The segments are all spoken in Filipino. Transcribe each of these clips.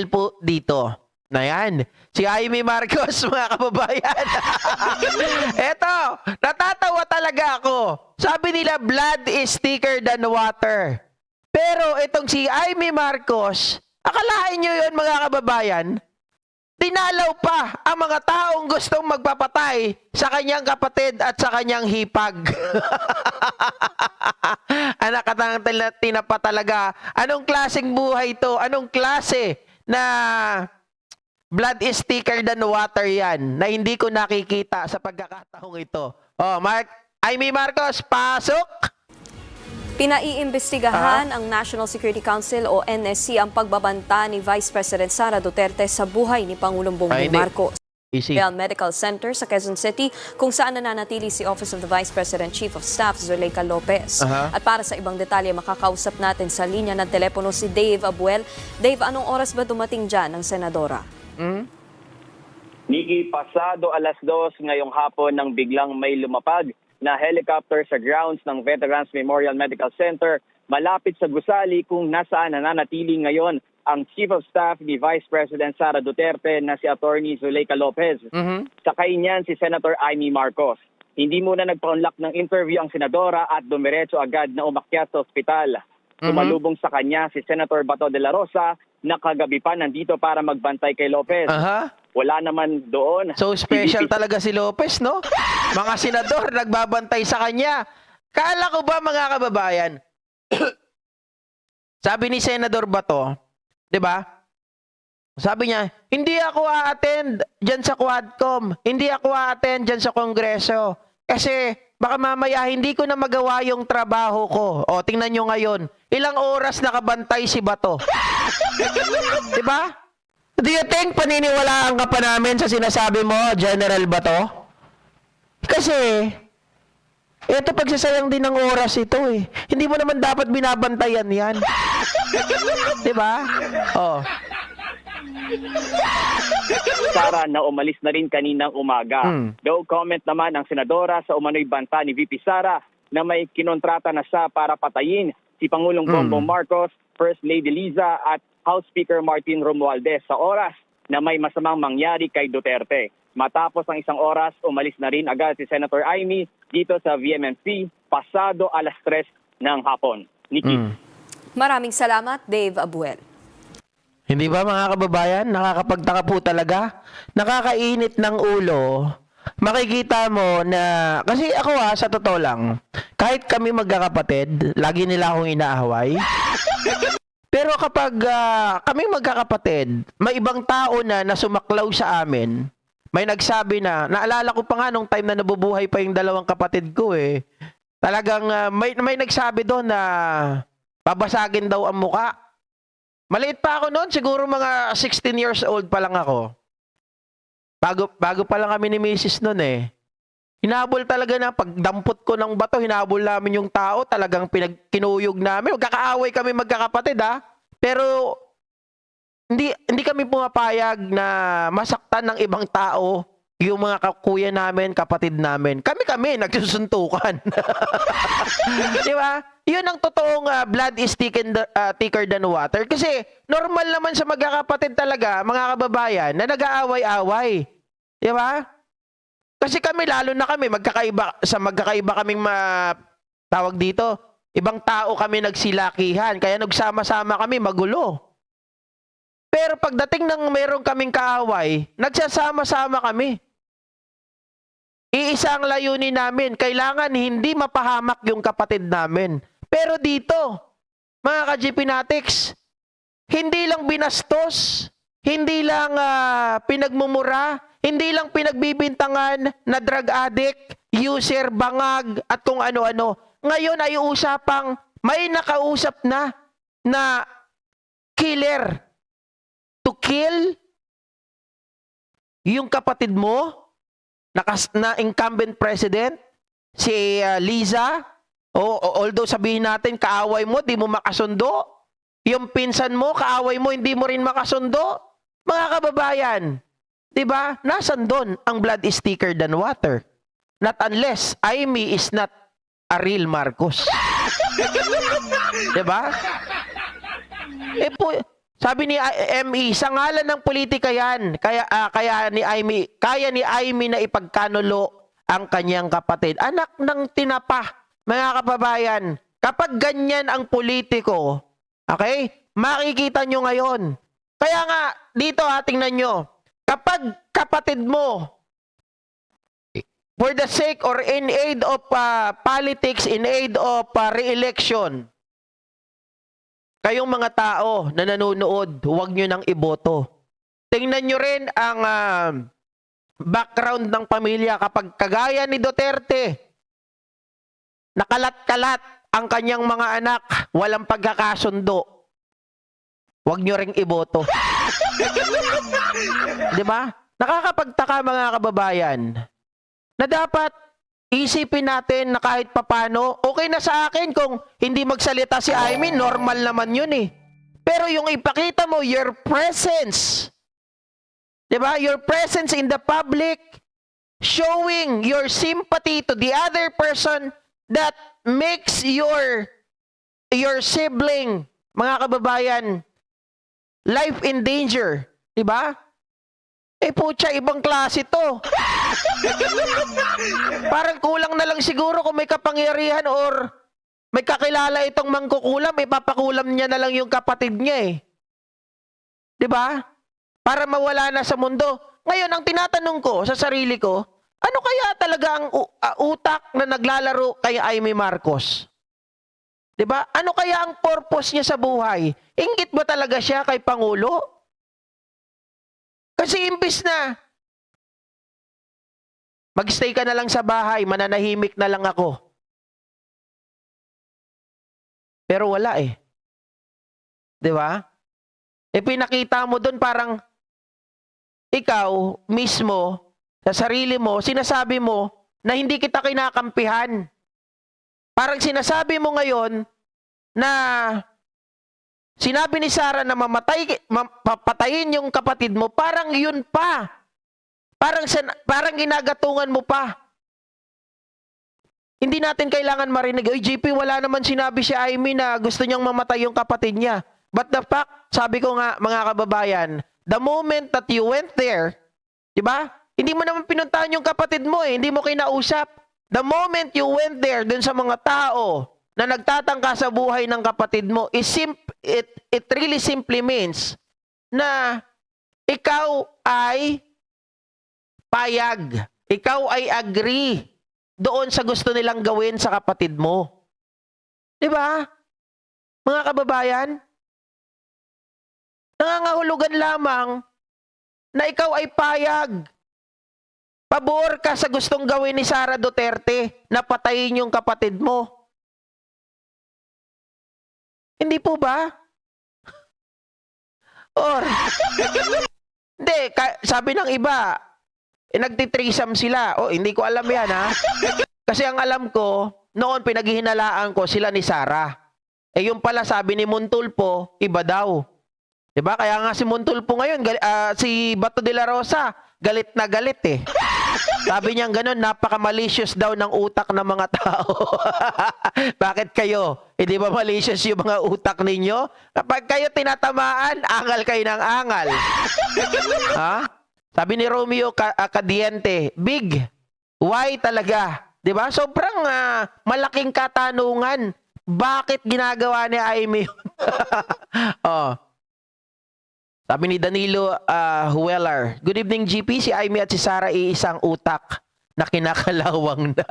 po dito. Na yan. Si Jaime Marcos, mga kababayan. Eto, natatawa talaga ako. Sabi nila, blood is thicker than water. Pero itong si Jaime Marcos, akalain nyo yun, mga kababayan, dinalaw pa ang mga taong gustong magpapatay sa kanyang kapatid at sa kanyang hipag. Anak katang tinapa talaga. Anong klaseng buhay to? Anong klase na blood is thicker than water yan na hindi ko nakikita sa pagkakataong ito? Oh, Jaime Marcos, pasok! Pinaiimbestigahan ang National Security Council o NSC ang pagbabanta ni Vice President Sara Duterte sa buhay ni Pangulong Bongbong Marcos. Easy. Real Medical Center sa Quezon City kung saan nananatili si Office of the Vice President Chief of Staff Zuleika Lopez. At para sa ibang detalye, makakausap natin sa linya ng telepono si Dave Abuel. Dave, anong oras ba dumating dyan ang senadora? Niki, pasado 2:00 ngayong hapon nang biglang may lumapag na helicopter sa grounds ng Veterans Memorial Medical Center malapit sa gusali kung nasaan nananatili ngayon ang Chief of Staff ni Vice President Sara Duterte na si Attorney Zuleika Lopez. Sakay niyan si Senator Jaime Marcos. Hindi muna nagpa-unlock ng interview ang senadora at dumiretso agad na umakyat sa ospital. Tumalubong sa kanya si Senator Bato de la Rosa na kagabi pa nandito para magbantay kay Lopez. Wala naman doon. So special talaga si Lopez, no? Mga senador nagbabantay sa kanya. Kala ko ba, mga kababayan, sabi ni Senador Bato, 'di ba? Sabi niya, hindi ako a-attend diyan sa Quadcom. Hindi ako a-attend diyan sa Kongreso. Kasi baka mamaya hindi ko na magawa yung trabaho ko. O, tingnan nyo ngayon. Ilang oras nakabantay si Bato. 'Di ba? Do you think paniniwalaan ka pa namin sa sinasabi mo, General Bato? Kasi, ito pagsasayang din ng oras ito eh. Hindi mo naman dapat binabantayan yan. Diba? Oh. Sara na umalis na rin kaninang umaga. No comment naman ang senadora sa umano'y banta ni VP Sara na may kinontrata na siya para patayin si Pangulong Bongbong Marcos, First Lady Liza at House Speaker Martin Romualdez sa oras na may masamang mangyari kay Duterte. Matapos ang 1 oras, umalis na rin agad si Senator Jaime dito sa VMMC pasado 3:00 ng hapon. Nikki. Maraming salamat, Dave Abuel. Hindi ba, mga kababayan? Nakakapagtaka po talaga. Nakakainit ng ulo. Makikita mo na, kasi ako sa totoo lang, kahit kami magkakapatid, lagi nila akong inaaway. Pero kapag kami magkakapatid, may ibang tao na nasumaklaw sa amin, may nagsabi na, naalala ko pa nga nung time na nabubuhay pa yung dalawang kapatid ko eh, talagang may nagsabi doon na babasagin daw ang muka. Maliit pa ako noon, siguro mga 16 years old pa lang ako. Bago pa lang kami ni Mrs. noon eh. Hinabol talaga na, pagdampot ko ng bato, hinabol namin yung tao, talagang kinuyog namin. Magkakaaway kami magkakapatid Pero hindi kami pumapayag na masaktan ng ibang tao yung mga kuya namin, kapatid namin. Kami nagsusuntukan. Di ba? Yun ang totoong blood is thicker than water. Kasi normal naman sa magkakapatid talaga, mga kababayan, na nag-aaway-away. Di ba? Kasi kami, lalo na kami, magkakaiba kaming tawag dito. Ibang tao kami nagsilakihan, kaya nagsama-sama kami, magulo. Pero pagdating ng meron kaming kaaway, nagsasama-sama kami. Iisa ang layunin namin, kailangan hindi mapahamak yung kapatid namin. Pero dito, mga ka-GP Natics, hindi lang binastos, hindi lang pinagmumura, hindi lang pinagbibintangan na drug addict, user, bangag, at kung ano-ano. Ngayon ay usapang may nakausap na killer. To kill yung kapatid mo, na incumbent president, si Liza, although sabihin natin, kaaway mo, di mo makasundo. Yung pinsan mo, kaaway mo, hindi mo rin makasundo. Mga kababayan, diba? Nasaan doon ang blood is thicker than water? Not unless Jaime is not a real Marcos. Diba? Sabi ni ME, sa ngalan ng politika yan. Kaya ni Aimee na ipagkanulo ang kanyang kapatid. Anak ng tinapa, mga kababayan. Kapag ganyan ang politiko, okay, makikita nyo ngayon. Kaya nga, dito tingnan nyo, kapag kapatid mo, for the sake or in aid of politics, in aid of re-election, kayong mga tao na nanonood, huwag nyo nang iboto. Tingnan nyo rin ang background ng pamilya kapag kagaya ni Duterte, nakalat-kalat ang kanyang mga anak, walang pagkakasundo. Huwag nyo ring iboto. Di ba? Nakakapagtaka mga kababayan na dapat isipin natin na kahit papano, okay na sa akin kung hindi magsalita si Aimee, normal naman yun eh. Pero yung ipakita mo, your presence, di ba? Your presence in the public, showing your sympathy to the other person that makes your sibling, mga kababayan, life in danger. Di ba? Putya, ibang klase to. Parang kulang na lang siguro kung may kapangyarihan or may kakilala itong mangkukulam, ipapakulam niya na lang yung kapatid niya eh. 'Di ba? Para mawala na sa mundo. Ngayon, ang tinatanong ko sa sarili ko, ano kaya talaga ang utak na naglalaro kay Aimee Marcos? 'Di ba? Ano kaya ang purpose niya sa buhay? Inggit ba talaga siya kay Pangulo? Kasi imbis na magstay ka na lang sa bahay, mananahimik na lang ako. Pero wala eh. 'Di ba? Pinakita mo doon parang ikaw mismo sa sarili mo, sinasabi mo na hindi kita kinakampihan. Parang sinasabi mo ngayon na sinabi ni Sarah na papatayin yung kapatid mo, parang yun pa. Parang ginagatungan mo pa. Hindi natin kailangan marinig, oy JP, wala naman sinabi si Aimee na gusto niyang mamatay yung kapatid niya. But the fact, sabi ko nga mga kababayan, the moment that you went there, di ba? Hindi mo naman pinuntahan yung kapatid mo eh, hindi mo kinausap. The moment you went there, dun sa mga tao na nagtatangka sa buhay ng kapatid mo, it really simply means na ikaw ay payag. Ikaw ay agree doon sa gusto nilang gawin sa kapatid mo. Di ba? Mga kababayan, nangangahulugan lamang na ikaw ay payag. Pabor ka sa gustong gawin ni Sara Duterte na patayin yung kapatid mo. Hindi po ba? Or, hindi, sabi ng iba, nagtitrisam sila. Hindi ko alam yan ha. Kasi ang alam ko, noon pinaghihinalaan ko sila ni Sara. Yung pala sabi ni Montulpo, iba daw. Diba? Kaya nga si Montulpo ngayon, si Bato de la Rosa, galit na galit eh. Sabi niya gano'n, napaka-malicious daw ng utak ng mga tao. Bakit kayo? Hindi ba malicious yung mga utak ninyo? Kapag kayo tinatamaan, angal kayo ng angal. Ha? Sabi ni Romeo Cadiente, big. Why talaga? Diba? Sobrang malaking katanungan. Bakit ginagawa ni Aimee yun? Sabi ni Danilo Huelar, good evening GP, si Aimee at si Sara isang utak na kinakalawang na.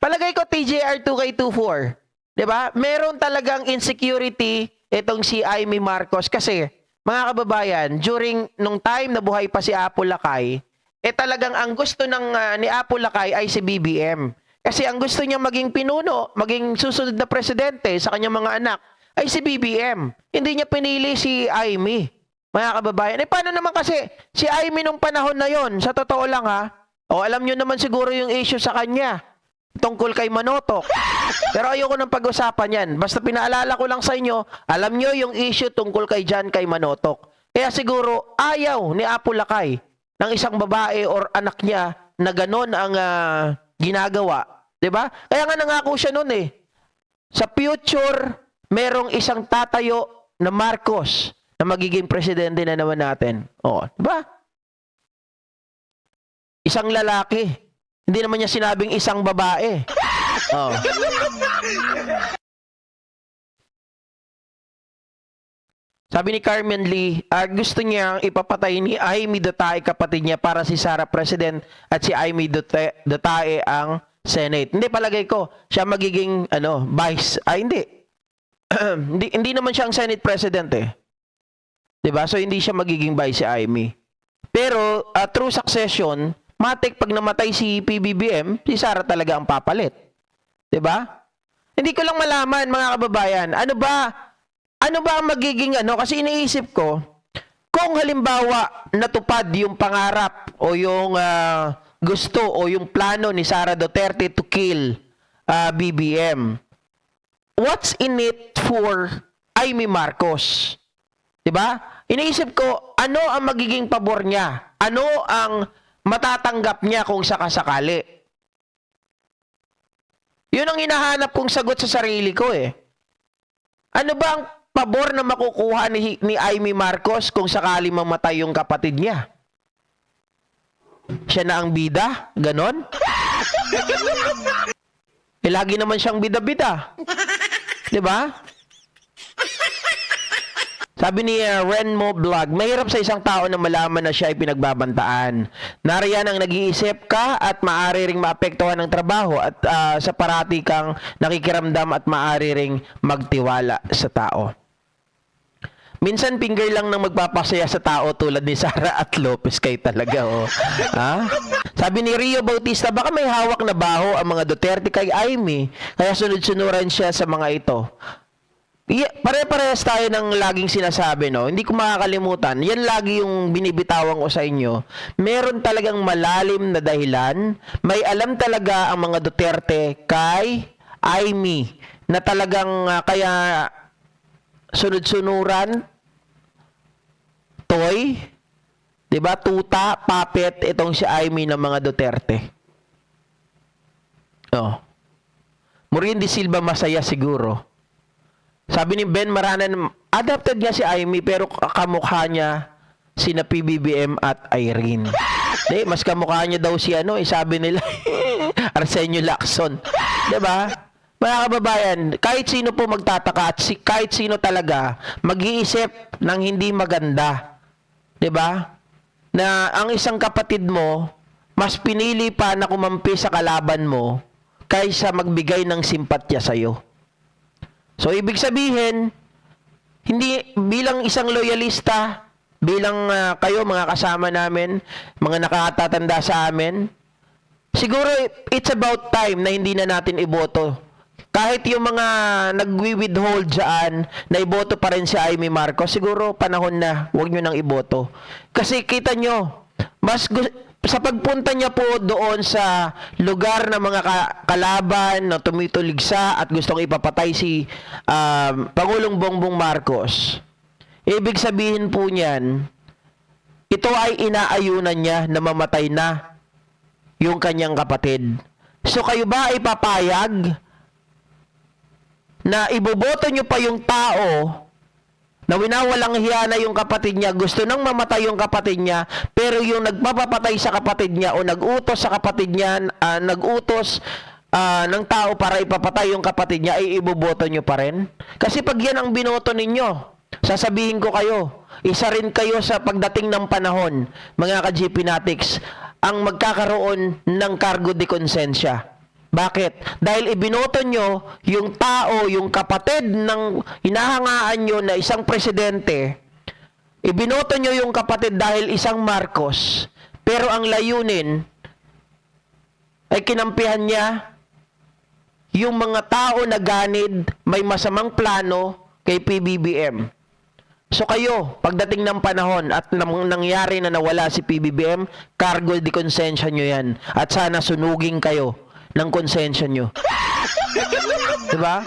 Palagay ko TJR 2K24. Diba? Meron talagang insecurity itong si Aimee Marcos kasi mga kababayan, during nung time na buhay pa si Apo Lakay, talagang ang gusto ni Apo Lakay ay si BBM. Kasi ang gusto niya maging pinuno, maging susunod na presidente sa kanyang mga anak, ay si BBM. Hindi niya pinili si Aimee. Mga kababayan, paano naman kasi si Aimee nung panahon na yon, sa totoo lang ha, alam niyo naman siguro yung issue sa kanya, tungkol kay Manotok. Pero ayoko nang pag-usapan yan. Basta pinaalala ko lang sa inyo, alam niyo yung issue tungkol kay Manotok. Kaya siguro ayaw ni Apo Lakay ng isang babae or anak niya na ganon ang ginagawa. 'Di ba? Kaya nga nangako siya noon eh. Sa future, merong isang tatayo na Marcos na magiging presidente na naman natin. O, diba? Isang lalaki. Hindi naman niya sinabing isang babae. Oh. Sabi ni Carmen Lee, gusto niyang ipapatay ni Amy Dutae kapatid niya para si Sara President at si Amy Dutae ang Senate. Hindi, palagay ko, siya magiging vice. Hindi. hindi naman siya ang Senate President eh. 'Di ba? So hindi siya magiging vice si Amy. Pero through succession, matik pag namatay si PBBM, si Sara talaga ang papalit. 'Di ba? Hindi ko lang malaman mga kababayan, ano ba ang magiging kasi iniisip ko kung halimbawa natupad yung pangarap o yung gusto o yung plano ni Sara Duterte to kill BBM. What's in it for Amy Marcos? 'Di ba? Iniisip ko, ano ang magiging pabor niya? Ano ang matatanggap niya kung sakasakali? Yun ang hinahanap kong sagot sa sarili ko eh. Ano ba ang pabor na makukuha ni Amy Marcos kung sakali mamatay yung kapatid niya? Siya na ang bida? Ganon? Lagi naman siyang bida-bida. 'Di ba? Sabi ni Renmo Vlog, mahirap sa isang tao na malaman na siya ay pinagbabantaan. Nariyan ang nag-iisip ka at maaari ring maapektuhan ng trabaho at sa parati kang nakikiramdam at maaari ring magtiwala sa tao. Minsan finger lang nang magpapasaya sa tao tulad ni Sara at Lopez kay talaga Ha? Sabi ni Rio Bautista, baka may hawak na baho ang mga Duterte kay Amy kaya sunod-sunuran siya sa mga ito. Pare-parehas tayo ng laging sinasabi, no? Hindi ko makakalimutan. Yan lagi yung binibitawan ko sa inyo. Meron talagang malalim na dahilan. May alam talaga ang mga Duterte kay Amy na talagang kaya sunod-sunuran, toy, 'di ba? Tuta, puppet itong si Amy ng mga Duterte. Maureen de Silva masaya siguro. Sabi ni Ben Maranan, adapted niya si Amy pero kamukha niya sina PBBM at Irene. Mas kamukha niya daw si sabi nila Arsenio Lacson. 'Di ba? Mga kababayan, kahit sino po magtataka at kahit sino talaga mag-iisip ng hindi maganda. 'Di ba? Na ang isang kapatid mo mas pinili pa na kumampi sa kalaban mo kaysa magbigay ng simpatya sa iyo. So, ibig sabihin, hindi bilang isang loyalista, bilang kayo, mga kasama namin, mga nakatatanda sa amin, siguro it's about time na hindi na natin iboto. Kahit yung mga nagwi-withhold dyan, na iboto pa rin si Amy Marcos, siguro panahon na, huwag nyo nang iboto. Kasi kita nyo, sa pagpunta niya po doon sa lugar ng mga kalaban na tumituligsa at gustong ipapatay si Pangulong Bongbong Marcos, ibig sabihin po niyan, ito ay inaayunan niya na mamatay na yung kanyang kapatid. So kayo ba ay papayag na iboboto niyo pa yung tao na winawalang hiya na yung kapatid niya, gusto nang mamatay yung kapatid niya, pero yung nagpapapatay sa kapatid niya o nag-utos sa kapatid niya, nag-utos ng tao para ipapatay yung kapatid niya, ay iboboto nyo pa rin? Kasi pag yan ang binoto ninyo, sasabihin ko kayo, isa rin kayo sa pagdating ng panahon, mga ka-GP Natics, ang magkakaroon ng cargo de konsensya. Bakit? Dahil ibinoto nyo yung tao, yung kapatid ng hinahangaan nyo na isang presidente, ibinoto nyo yung kapatid dahil isang Marcos, pero ang layunin ay kinampihan niya yung mga tao na ganid, may masamang plano kay PBBM. So kayo, pagdating ng panahon at nangyari na nawala si PBBM, cargo de konsensya nyo yan. At sana sunugin kayo ng konsensya nyo. Diba?